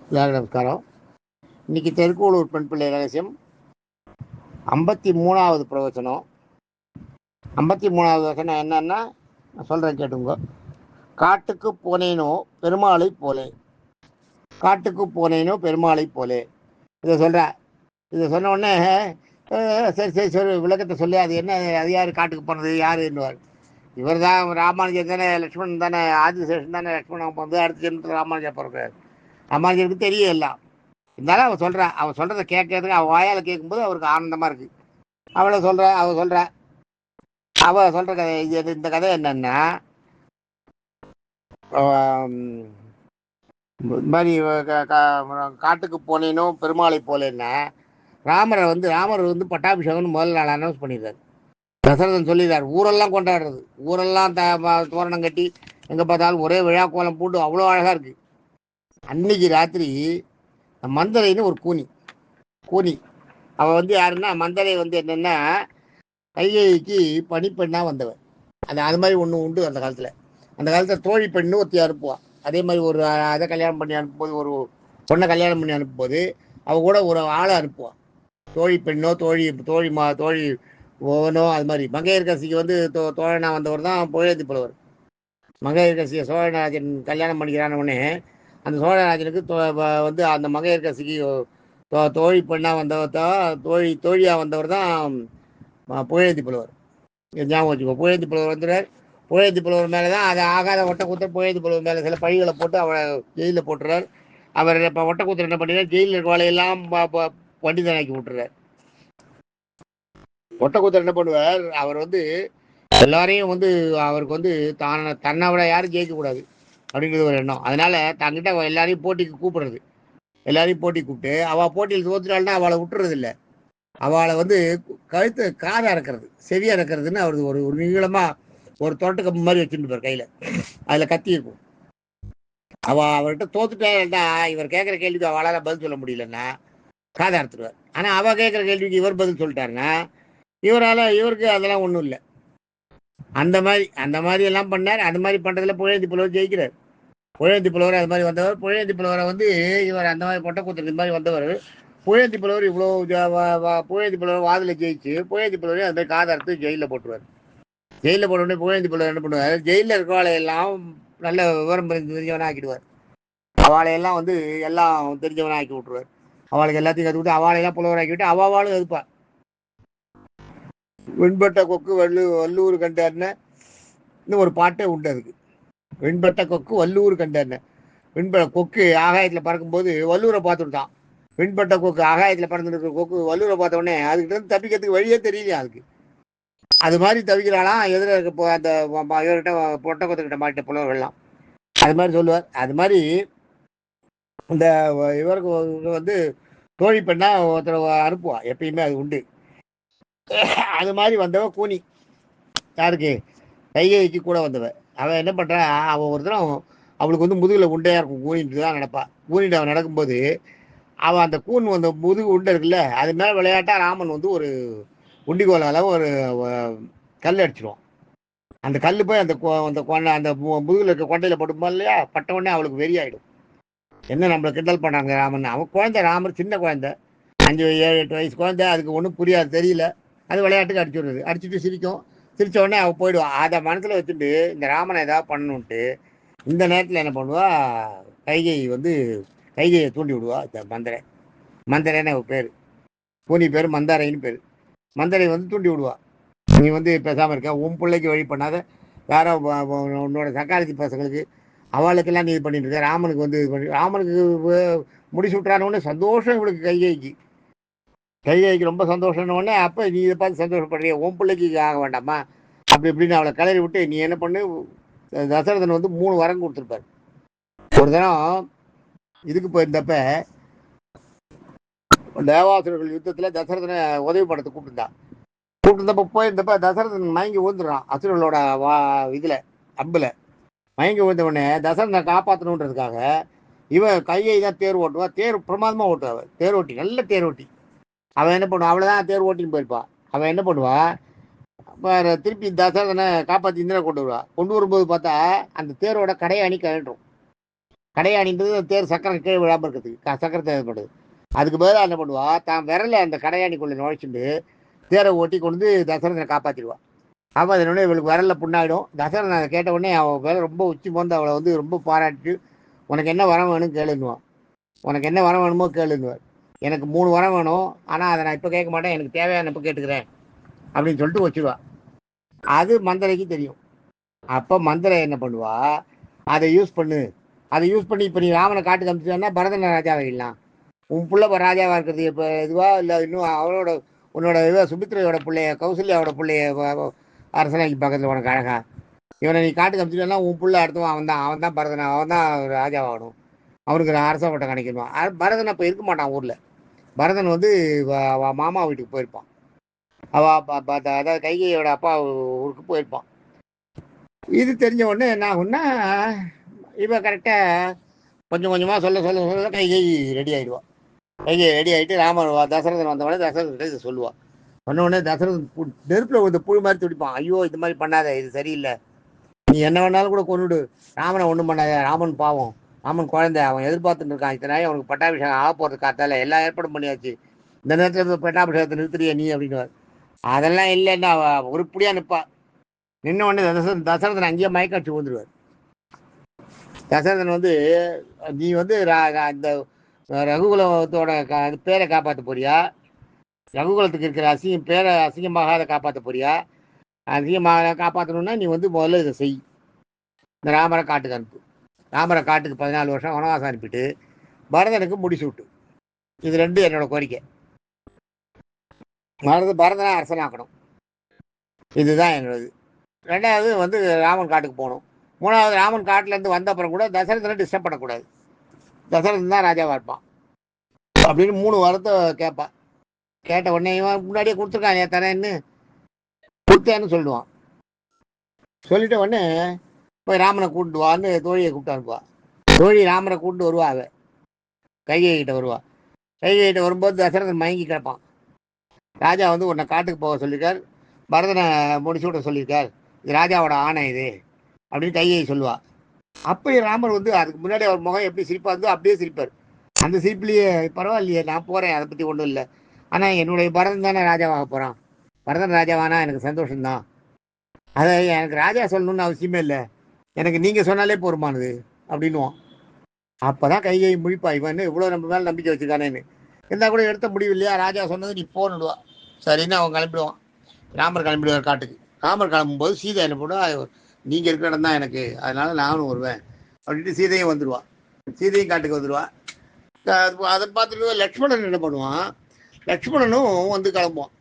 எல்லாருக்கும் நமஸ்காரம். இன்னைக்கு தெற்கூலூர் பெண் பிள்ளை ரகசியம் 53வது பிரவச்சனம். 53வது வசனம் என்னன்னா சொல்றேன் கேட்டுங்க. காட்டுக்கு போனேனோ பெருமாளை போலே, காட்டுக்கு போனேனோ பெருமாளை போலே. இதை சொல்ற. இதை சொன்ன உடனே சரி சரி சொல்லு, விளக்கத்தை சொல்லி. அது என்ன, அது யாரு காட்டுக்கு போனது, யாருன்னுவார். இவர் தான் ராமானுஜர் தானே, லட்சுமணன் தானே, ஆதிசேஷன் தானே. லட்சுமணன் வந்து அடுத்த ஜென்மத்தில் ராமானுஜர் பிறக்கிறார். ராமானுஜருக்கு தெரியும் எல்லாம். இருந்தாலும் அவன் சொல்கிறா, அவன் சொல்கிறத கேட்கறதுக்கு, அவன் வாயால் கேட்கும்போது அவருக்கு ஆனந்தமாக இருக்குது. அவளை சொல்கிற, அவள் சொல்கிற, அவள் சொல்கிற கதை இது. இந்த கதை என்னன்னா, இந்த மாதிரி காட்டுக்கு போனேனோ பெருமாளை போலேன்னா, ராமர் வந்து பட்டாபிஷேகம்னு முதல் நாள் அனௌன்ஸ் பண்ணிடுறாரு. தசரதன் சொல்லிடுறார். ஊரெல்லாம் கொண்டாடுறது, ஊரெல்லாம் தோரணம் கட்டி எங்கே பார்த்தாலும் ஒரே விழா கோலம் போட்டு அவ்வளோ அழகாக இருக்குது. அன்னைக்கு ராத்திரி மந்தரைன்னு ஒரு கூனி அவள் வந்து யாருன்னா, மந்தரை வந்து என்னென்னா கைகைக்கு பணிப்பெண்ணாக வந்தவன். அது மாதிரி ஒன்று உண்டு அந்த காலத்தில். தோழி பெண்ணு ஒருத்தி அனுப்புவான். அதே மாதிரி ஒரு அதை கல்யாணம் பண்ணி அனுப்பும்போது, ஒரு பொண்ணை கல்யாணம் பண்ணி அனுப்பும்போது அவள் கூட ஒரு ஆளை அனுப்புவான். தோழி பெண்ணோ தோழி ஓவனோ. அது மாதிரி மங்கையர்கரசிக்கு வந்து தோழனாக வந்தவர் தான் புகழேந்தி புலவர். மங்கையர்கரசியை சோழராஜன் கல்யாணம் பண்ணிக்கிறான உடனே அந்த சோழராஜனுக்கு வந்து அந்த மங்கையர்கரசிக்கு தோழி பெண்ணாக வந்தவர் தான், தோழியாக வந்தவர் தான் புகழேந்தி புலவர். ஞாபகம் வச்சுக்கோ. புகழேந்தி புலவர் வந்துடுறார். புகழேந்தி புலவர் மேலே தான் அதை ஆகாத ஒட்டக்கூத்தர் புகழேந்தி புலவர் மேலே சில பழிகளை போட்டு அவரை ஜெயிலில் போட்டுறார். அவர் இப்போ ஒட்டக்கூத்தர் என்ன பண்ணிடுறார், ஜெயிலில் இருக்க வேலையெல்லாம் பண்டிதனாக்கி விட்டுறார். ஒட்டக்கூத்தர் என்ன பண்ணுவார், அவர் வந்து எல்லாரையும் வந்து அவருக்கு வந்து தன்னை விட யாரும் ஜெயிக்கக்கூடாது அப்படிங்கிறது ஒரு எண்ணம். அதனால தங்கிட்ட எல்லாரையும் போட்டிக்கு கூப்பிடுறது. எல்லாரையும் போட்டி கூப்பிட்டு அவள் போட்டியில் தோத்துட்டாள்னா அவளை விட்டுறது இல்லை. அவளை வந்து கழுத்து காதை அறக்கிறது, செவி அறக்கிறதுன்னு அவருக்கு ஒரு நீளமாக ஒரு தொட்டு கம்பு மாதிரி வச்சுருப்பார் கையில். அதில் கத்தி இருக்கும். அவர்கிட்ட தோத்துட்டா இவர் கேட்குற கேள்விக்கு அவளால் பதில் சொல்ல முடியலன்னா காதை அறுத்துடுவார். ஆனால் அவள் கேட்குற கேள்விக்கு இவர் பதில் சொல்லிட்டாருன்னா இவருக்கு அதெல்லாம் ஒன்றும் இல்லை. அந்த மாதிரி எல்லாம் பண்ணார். அந்த மாதிரி பண்ணுறதுல புகழேந்தி புலவர் ஜெயிக்கிறார். புகழேந்தி புலவர் அது மாதிரி வந்தவர். புகழேந்தி புலவரை வந்து இவர் அந்த மாதிரி பொட்டக்கூத்துறது இந்த மாதிரி வந்தவர். புகழேந்தி புலவர் இவ்வளோ புகழேந்தி புலவர் வாதில் ஜெயிச்சு புகழேந்தி புலவரையும் அது மாதிரி காதார்த்து ஜெயிலில் போட்டுருவார். ஜெயிலில் போட்டோடனே புகழேந்தி புலவர் என்ன பண்ணுவார், ஜெயிலில் இருக்கவாளையெல்லாம் நல்ல விவரம் தெரிஞ்சவனாக ஆக்கிடுவார். அவளையெல்லாம் வந்து எல்லாம் தெரிஞ்சவனாக ஆக்கி விட்டுருவார். அவளுக்கு எல்லாத்தையும் கற்றுக்கிட்டு அவளையெல்லாம் புலவராக்கி விட்டு அவளும் எதிர்ப்பாள். வெண்பட்ட கொக்கு வல்லூர் கண்டார்னு இன்னும் ஒரு பாட்டே உண்டு அதுக்கு. வெண்பட்ட கொக்கு வல்லூர் கண்டார்னு. கொக்கு ஆகாயத்தில் பறக்கும்போது வல்லூரை பார்த்துட்டான். வெண்பட்ட கொக்கு ஆகாயத்தில் பறந்துட்டு இருக்கிற கொக்கு வல்லூரை பார்த்த உடனே அதுக்கிட்ட இருந்து தப்பிக்கிறதுக்கு வழியே தெரியலையா அதுக்கு. அது மாதிரி தவிக்கிறாலாம் எதிர இருக்க அந்த இவர்கிட்ட பொட்டக்கொத்துக்கிட்ட மாட்ட புலவர்கள்லாம். அது மாதிரி சொல்லுவார். அது மாதிரி இந்த இவருக்கு வந்து தோழி பெண்ணா ஒருத்தர் அனுப்புவா, எப்பயுமே அது உண்டு. அது மாதிரி வந்தவ கூனி. யாருக்கு, கைகைக்கு கூட வந்தவ. அவன் என்ன பண்ணுறா, அவன் ஒரு தரம் அவளுக்கு வந்து முதுகில் உண்டையாக இருக்கும், கூனிட்டு தான் நடப்பா. கூனிட்டு அவன் நடக்கும்போது அவன் அந்த கூன் வந்து முதுகு உண்டை இருக்குல்ல, அது மேலே விளையாட்டா ராமன் வந்து ஒரு உண்டிகோலால் ஒரு கல் அடிச்சிடுவான். அந்த கல் போய் அந்த அந்த முதுகில் இருக்க கொண்டையில் பட்டுமா இல்லையா, பட்ட உடனே அவளுக்கு வெறி ஆகிடும். என்ன நம்மளை கிண்டல் பண்ணாங்க ராமன். அவன் குழந்தை, ராமர் சின்ன குழந்தை, 5, 7, 8 வயசு குழந்தை. அதுக்கு ஒன்றும் புரியாது, தெரியல. அது விளையாட்டுக்கு அடிச்சு விடுறது. அடிச்சுட்டு சிரிக்கும். சிரித்த உடனே அவள் போயிடுவான். அதை மனசில் வச்சுட்டு இந்த ராமனை ஏதாவது பண்ணணுன்ட்டு இந்த நேரத்தில் என்ன பண்ணுவா, கைகையை தூண்டி விடுவா. மந்தரைன்னு அவள் பேர், பூனி பேர் மந்தாரைன்னு பேர். மந்தரை வந்து தூண்டி விடுவா, நீ வந்து பேசாமல் இருக்க, உன் பிள்ளைக்கு வழி பண்ணாத, யாரோ உன்னோட சக்காலத்தி பசங்களுக்கு அவளுக்கெல்லாம் நீ இது பண்ணிட்டு இருக்க. ராமனுக்கு வந்து இது பண்ணி ராமனுக்கு முடிச்சு விட்றானோடனே சந்தோஷம் இவளுக்கு. கைகைக்கு ரொம்ப சந்தோஷம்னு உடனே, அப்போ நீ இதை பார்த்து சந்தோஷப்படுறிய, உன் பிள்ளைக்கு ஆக வேண்டாமா அப்படி இப்படின்னு அவளை கிளறி விட்டு நீ என்ன பண்ணு. தசரதன் வந்து 3 வரம் கொடுத்துருப்பார். ஒரு தினம் இதுக்கு போயிருந்தப்ப தேவாசுரர்கள் யுத்தத்தில் தசரதனை உதவி படத்துக்கு கூப்பிட்டுருந்தப்ப போயிருந்தப்ப தசரதன் மயங்கி ஊந்துடுறான் அசுரர்களோட இதில் அம்பில். மயங்கி ஊழ்ந்த உடனே தசரதனை காப்பாற்றணுன்றதுக்காக இவன் கையை தான் தேர் ஓட்டுவா. தேர் பிரமாதமாக ஓட்டுவா. தேர் ஓட்டி, நல்ல தேர் ஓட்டி. அவன் என்ன பண்ணுவான், அவளை தான் தேர் ஓட்டின்னு போயிருப்பான். அவன் என்ன பண்ணுவா, திருப்பி தசரதனை காப்பாற்றி இந்திரனை கொண்டு வருவா. கொண்டு வரும்போது பார்த்தா அந்த தேரோட கடையாணி கழன்றும். கடையாணின்றது தேர் சக்கரை கீழே விழாமல் இருக்கிறதுக்கு சக்கரை தேவைப்படுது. அதுக்கு பதிலாக என்ன பண்ணுவா, தான் விரல அந்த கடையாணிக்குள்ளே நுழைச்சிட்டு தேரை ஓட்டி கொண்டு தசரதனை காப்பாற்றிடுவான். காப்பாற்றினோடனே இவளுக்கு விரலில் புண்ணாயிடும். தசரதன் அதை கேட்ட உடனே அவள் வேலை ரொம்ப உச்சி போந்து அவளை வந்து ரொம்ப பாராட்டிட்டு, உனக்கு என்ன வரம் வேணும் கேளுன்னுவான். உனக்கு என்ன வரம் வேணுமோ கேளுன்னுவார். எனக்கு 3 வரம் வேணும், ஆனால் அதை நான் இப்போ கேட்க மாட்டேன், எனக்கு தேவையான இப்போ கேட்டுக்கிறேன் அப்படின்னு சொல்லிட்டு வச்சுருவா. அது மந்திரைக்கு தெரியும். அப்போ மந்திரை என்ன பண்ணுவா, அதை யூஸ் பண்ணு, அதை யூஸ் பண்ணி இப்போ நீ ராமனை காட்டுக்கு அனுப்பிச்சோன்னா பரதனை ராஜாவாகிடலாம். உன் பிள்ளை இப்போ ராஜாவாக இருக்கிறது இப்போ இதுவா இல்லை இன்னும் அவளோட உன்னோட இவ சுமித்ரையோட பிள்ளைய கௌசல்யாவோட பிள்ளைய அரசனாக்கி பக்கத்தில் உனக்கு அழகா. இவனை நீ காட்டுக்கு அனுப்பிச்சிட்டா உன் பிள்ளை அடுத்தவன் அவன் தான் பரதன், அவன் தான் ராஜாவாகணும். அவனுக்கு அரச பட்டம் கிடைக்கணும். பரதன் அப்போ இருக்க மாட்டான் ஊரில். பரதன் வந்து மாமா வீட்டுக்கு போயிருப்பான். அதாவது கைகையோட அப்பா ஊருக்கு போயிருப்பான். இது தெரிஞ்ச உடனே என்ன ஆகுன்னா, இப்போ கரெக்டாக கொஞ்சம் கொஞ்சமாக சொல்ல கைகை ரெடி ஆகிடுவான். கைகை ரெடி ஆகிட்டு ராமன் தசரதன் வந்தவொடனே தசரதன் இதை சொல்லுவான். சொன்ன உடனே தசரதன் நெருப்பில் வந்து புழு மாதிரி துடிப்பான். ஐயோ இது மாதிரி பண்ணாத, இது சரியில்லை, நீ என்ன வேணாலும் கூட கொண்டுடு, ராமனை ஒன்றும் பண்ணாத, ராமன் பாவம், ராமன் குழந்தை, அவன் எதிர்பார்த்துட்டு இருக்கான், இத்தனை நாள் அவனுக்கு பட்டாபிஷேகம் ஆக போகிறது காத்தால எல்லா ஏற்பாடும் பண்ணியாச்சு, இந்த நேரத்தில் பட்டாபிஷேகத்தை நிறுத்துறிய நீ அப்படின்னு. அதெல்லாம் இல்லைன்னா உருப்படியாக நிற்பா. நின்ன உடனே தசரதன் அங்கேயே மயக்காட்சி வந்துடுவார். தசரதன் வந்து நீ வந்து இந்த ரகுகுலத்தோட பேரை காப்பாற்ற போறியா, ரகுகுலத்துக்கு இருக்கிற பேரை அசிங்கமாகாத காப்பாற்ற போறியா, அசிங்கமாக காப்பாற்றணும்னா நீ வந்து முதல்ல இதை செய், இந்த ராமரை காட்டுக்கு அனுப்பு, ராமரை காட்டுக்கு 14 வருஷம் வனவாசம் அனுப்பிட்டு பரதனுக்கு முடிச்சு விட்டு. இது 2 என்னோட கோரிக்கை. பரதனை அரசனாக்கணும், இதுதான் என்னோடது. 2வது வந்து ராமன் காட்டுக்கு போகணும். 3வது ராமன் காட்டிலேருந்து வந்த அப்புறம் கூட தசரதனை டிஸ்டர்ப் பண்ணக்கூடாது, தசரதன் தான் ராஜாவாக இருப்பான் அப்படின்னு 3 வாரத்தை கேட்பான். கேட்ட உடனே இவன் முன்னாடியே கொடுத்துருக்கான், ஏன் தரேன்னு கொடுத்தேன்னு சொல்லுவான். சொல்லிட்ட உடனே போய் ராமனை கூப்பிட்டு வான்னு தோழியை கூப்பிட்டு அனுப்புவா. தோழி ராமனை கூப்பிட்டு வருவா. அவ கைகை கிட்ட வருவா. கைகை கிட்ட வரும்போது தசரதன் மயங்கி கிடப்பான். ராஜா வந்து உன்னை காட்டுக்கு போக சொல்லியிருக்கார், பரதனை முடிச்சு விட சொல்லியிருக்கார், இது ராஜாவோட ஆணை இது அப்படின்னு கையை சொல்லுவா. அப்போ ராமர் வந்து அதுக்கு முன்னாடி அவர் முகம் எப்படி சிரிப்பா இருந்தோ அப்படியே சிரிப்பார். அந்த சிரிப்புலேயே பரவாயில்லையே, நான் போகிறேன், அதை பற்றி ஒன்றும் இல்லை, ஆனால் என்னுடைய பரதன் தானே ராஜாவாக போகிறான், பரதன் ராஜாவானா எனக்கு சந்தோஷம்தான், அதை எனக்கு ராஜா சொல்லணும்னு அவசியமே இல்லை, எனக்கு நீங்கள் சொன்னாலே போருமானது அப்படின்னுவான். அப்போ தான் கைகை முழிப்பா, இவன் இவ்வளோ நம்ம மேலே நம்பிக்கை வச்சுருக்கானேன்னு. இருந்தால் கூட எடுத்த முடிவு இல்லையா, ராஜா சொன்னது நீ போன்னுடுவா. சரின்னு அவன் கிளம்பிடுவான். ராமர் கிளம்பிடுவார் காட்டுக்கு. ராமர் கிளம்பும்போது சீதை என்ன போடுவா, நீங்கள் இருக்கிற இடம் தான் எனக்கு, அதனால நானும் வருவேன் அப்படின்ட்டு சீதையும் வந்துடுவான். சீதையும் காட்டுக்கு வந்துடுவான். அதை பார்த்துட்டு லக்ஷ்மணன் என்ன பண்ணுவான், லக்ஷ்மணனும் வந்து கிளம்புவான்.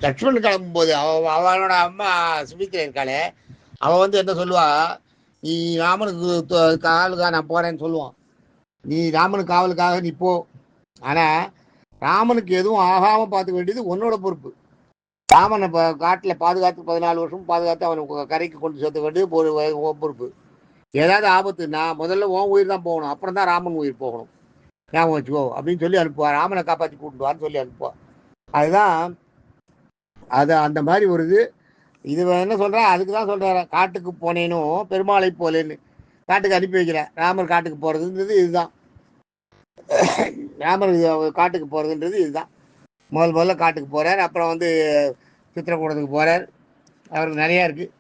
லக்ஷ்மணன் கிளம்பும்போது அவனோட அம்மா சுமித்ரா இருக்காளே, அவன் வந்து என்ன சொல்லுவா, நீ ராமனுக்கு காவலுக்காக நான் போகிறேன்னு சொல்லுவான். நீ ராமனுக்கு காவலுக்காக நீ போ, ஆனால் ராமனுக்கு எதுவும் ஆகாமல் பார்த்துக்க வேண்டியது உன்னோட பொறுப்பு. ராமனை இப்போ காட்டில் பாதுகாத்து 14 வருஷம் பாதுகாத்து அவனை கரைக்கு கொண்டு சேர்த்த வேண்டியது பொறுப்பு. ஏதாவது ஆபத்துன்னா முதல்ல உன் உயிர் தான் போகணும், அப்புறம் தான் ராமன் உயிர் போகணும், ஞாபகம் வச்சுக்கோ அப்படின்னு சொல்லி அனுப்புவா. ராமனை காப்பாற்றி கூப்பிட்டுவான்னு சொல்லி அனுப்புவா. அதுதான் அது அந்த மாதிரி ஒரு இது என்ன சொல்கிறா, அதுக்கு தான் சொல்கிறார, காட்டுக்கு போனேனும் பெருமாளை போலேன்னு காட்டுக்கு அனுப்பி வைக்கிறேன். ராமர் காட்டுக்கு போகிறதுன்றது இதுதான், ராமர் காட்டுக்கு போகிறதுன்றது இதுதான். முதல்ல காட்டுக்கு போகிறார், அப்புறம் வந்து சித்திரக்கூடத்துக்கு போகிறார், அவருக்கு நிறையா இருக்குது.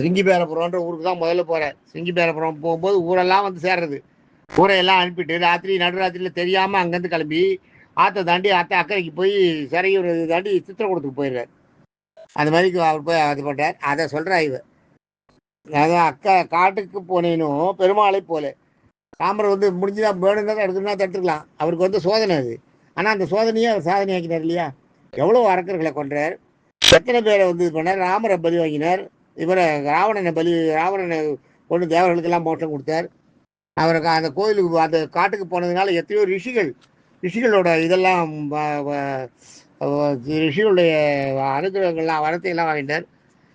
சிங்கிபேரபுரம்ன்ற ஊருக்கு தான் முதல்ல போகிறார். சிங்கிபேரபுரம் போகும்போது ஊரெல்லாம் வந்து சேர்றது, ஊரையெல்லாம் அனுப்பிட்டு ராத்திரி நடுராத்திரியில் தெரியாமல் அங்கேருந்து கிளம்பி ஆற்றை தாண்டி அக்கறைக்கு போய் சிறையூர் தாண்டி சித்திரக்கூடத்துக்கு போயிடுறார். அந்த மாதிரி அவர் போய் இது பண்ணுறார். அதை சொல்கிறா இவ, அதான் காட்டுக்கு போனேனும் பெருமாளை போல. ராமர் வந்து முடிஞ்சுதான் வேணும்னா எடுக்கணும்னா தடுத்துக்கலாம், அவருக்கு வந்து சோதனை அது. ஆனால் அந்த சோதனையை அவர் சாதனை ஆக்கினார் இல்லையா. எவ்வளோ அரக்கர்களை கொன்றார், எத்தனை பேரை வந்து இது பண்ணார், ராமரை பலி வாங்கினார், இவரை ராவணனை கொண்டு தேவர்களுக்கெல்லாம் மோட்சம் கொடுத்தார். அவருக்கு அந்த கோயிலுக்கு அந்த காட்டுக்கு போனதுனால எத்தனையோ ரிஷிகளோட இதெல்லாம் ரிஷிகளுடைய அனுகிரகங்கள்லாம் வரத்தையெல்லாம் வாங்கிட்டார்.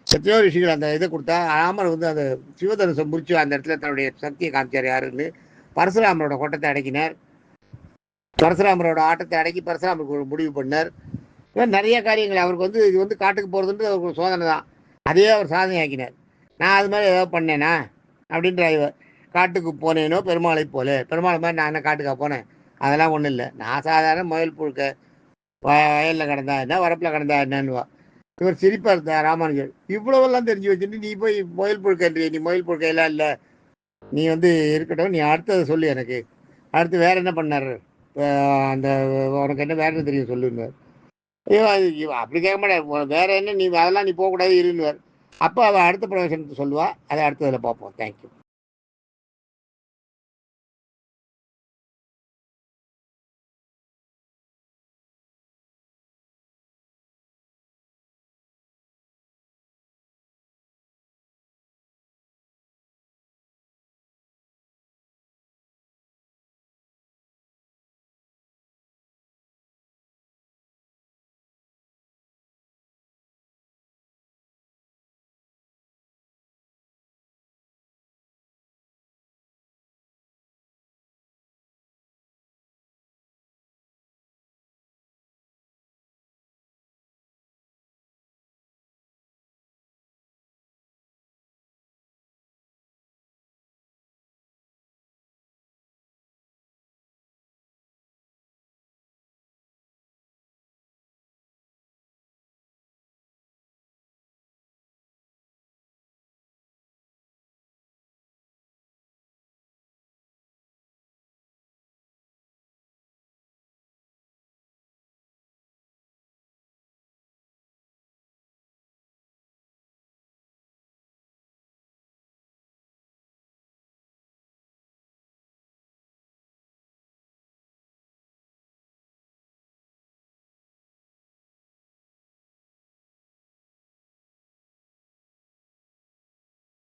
எத்தனையோ ரிஷிகள் அந்த இதை கொடுத்தா. ராமர் வந்து அந்த சிவதனுசம் முடிச்சு அந்த இடத்துல தன்னுடைய சக்தியை காமிச்சார். யாருன்னு பரசுராமரோட கோட்டத்தை அடக்கினார். பரசுராமரோட ஆட்டத்தை அடக்கி பரசுராமருக்கு ஒரு முடிவு பண்ணார். இவன் நிறைய காரியங்கள் அவருக்கு வந்து இது வந்து காட்டுக்கு போகிறதுன்றது அவருக்கு சோதனை தான், அதே அவர் சாதனை ஆக்கினார். நான் அது மாதிரி ஏதாவது பண்ணேனா அப்படின்ற இவர் காட்டுக்கு போனேனோ பெருமாளை போல. பெருமாள் மாதிரி நான் என்ன காட்டுக்கா போனேன்? அதெல்லாம் ஒன்றும் இல்லை. நான் சாதாரண முயல் புழுக்க வயலில் கிடந்தா என்ன, வரப்பில் கிடந்தா என்னன்னுவா. இவர் சிரிப்பா இருந்தா ராமானுஜர். இவ்வளவெல்லாம் தெரிஞ்சு வச்சுட்டு நீ போய் முயல் புழுக்கன்றிய, நீ முயல் புழுக்கையெல்லாம் இல்லை, நீ இருக்கட்டும், நீ அடுத்ததை சொல்லு எனக்கு. அடுத்து வேற என்ன பண்ணாரு? அந்த உனக்கு என்ன வேற என்ன தெரியும் சொல்லுங்க. ஐயோ அப்படி கேட்க மாட்டேன், வேற என்ன நீ அதெல்லாம் நீ போகக்கூடாது இருன்னுவார். அப்போ அவள் அடுத்த பிரவேசனத்தை சொல்லுவா. அதை அடுத்ததில் பார்ப்போம். தேங்க்யூ.